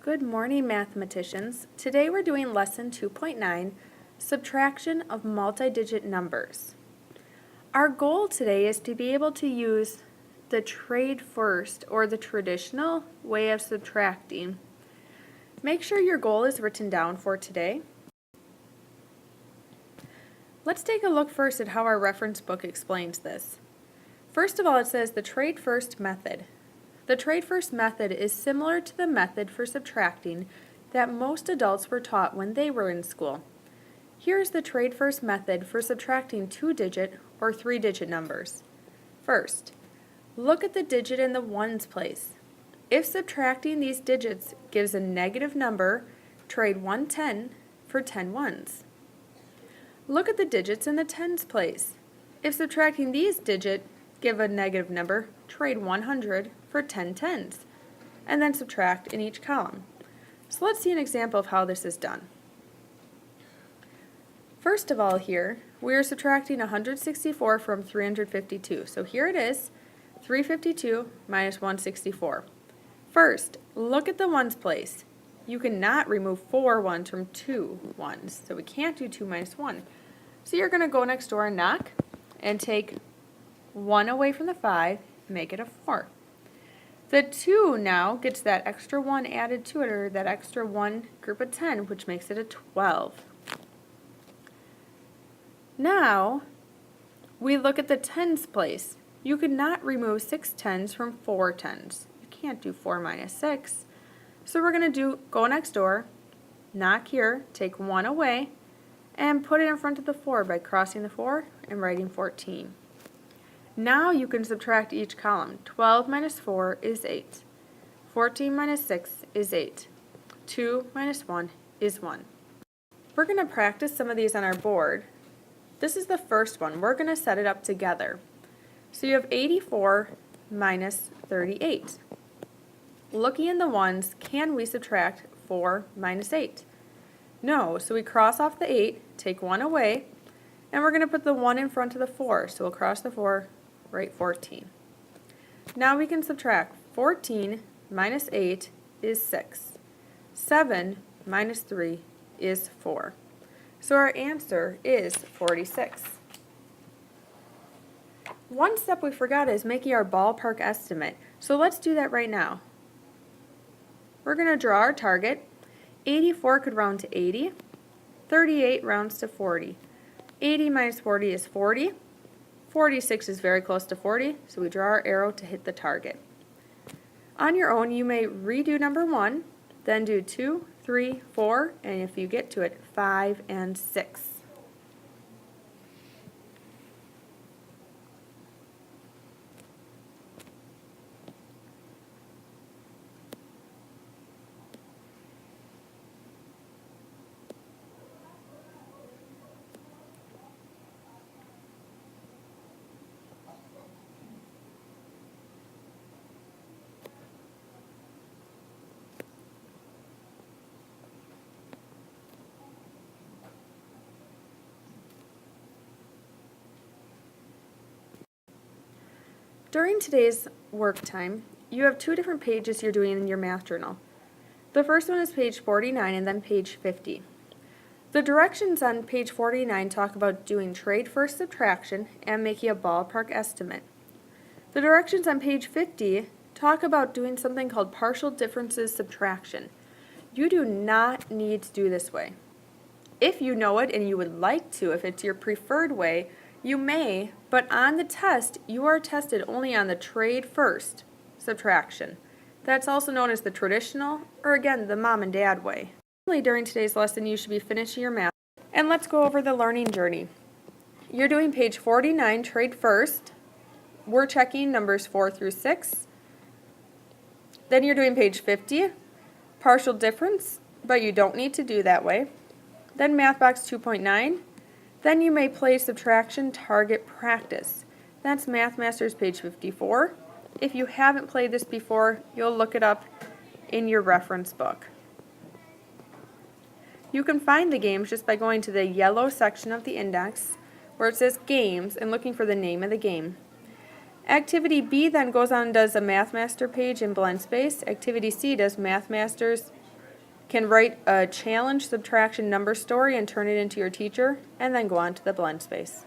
Good morning, mathematicians. Today we're doing lesson 2.9, subtraction of multi-digit numbers. Our goal today is to be able to use the trade first or the traditional way of subtracting. Make sure your goal is written down for today. Let's take a look first at how our reference book explains this. First of all, it says the trade first method. The trade first method is similar to the method for subtracting that most adults were taught when they were in school. Here's the trade first method for subtracting 2-digit or 3-digit numbers. First, look at the digit in the ones place. If subtracting these digits gives a negative number, trade 1 10 for 10 ones. Look at the digits in the tens place. If subtracting these digits give a negative number, trade 100 for 10 tens, and then subtract in each column. So let's see an example of how this is done. First of all here, we are subtracting 164 from 352. So here it is, 352 minus 164. First, look at the ones place. You cannot remove 4 ones from 2 ones, so we can't do 2 minus 1. So you're going to go next door and knock and take 1 away from the 5, make it a 4. The 2 now gets that extra 1 added to it, or that extra 1 group of 10, which makes it a 12. Now, we look at the tens place. You could not remove 6 tens from 4 tens. You can't do 4 minus 6. So we're going to go next door, knock here, take 1 away, and put it in front of the 4 by crossing the 4 and writing 14. Now you can subtract each column. 12 minus 4 is 8. 14 minus 6 is 8. 2 minus 1 is 1. We're going to practice some of these on our board. This is the first one. We're going to set it up together. So you have 84 minus 38. Looking in the ones, can we subtract 4 minus 8? No, so we cross off the 8, take 1 away, and we're going to put the 1 in front of the 4. So we'll cross the 4, write 14. Now we can subtract 14 minus 8 is 6. 7 minus 3 is 4. So our answer is 46. One step we forgot is making our ballpark estimate. So let's do that right now. We're going to draw our target. 84 could round to 80. 38 rounds to 40. 80 minus 40 is 40. 46 is very close to 40, so we draw our arrow to hit the target. On your own, you may redo number 1, then do 2, 3, 4, and if you get to it, 5 and 6. During today's work time, you have 2 different pages you're doing in your math journal. The first one is page 49 and then page 50. The directions on page 49 talk about doing trade first subtraction and making a ballpark estimate. The directions on page 50 talk about doing something called partial differences subtraction. You do not need to do this way. If you know it and you would like to, if it's your preferred way, you may, but on the test, you are tested only on the trade first subtraction. That's also known as the traditional, or again, the mom and dad way. During today's lesson, you should be finishing your math. And let's go over the learning journey. You're doing page 49, trade first. We're checking numbers 4 through 6. Then you're doing page 50, partial difference, but you don't need to do that way. Then Math Box 2.9. Then you may play subtraction target practice. That's Math Masters page 54. If you haven't played this before, you'll look it up in your reference book. You can find the games just by going to the yellow section of the index where it says Games and looking for the name of the game. Activity B then goes on and does a MathMaster page in blank space. Activity C does MathMasters can write a challenge subtraction number story and turn it into your teacher, and then go on to the blend space.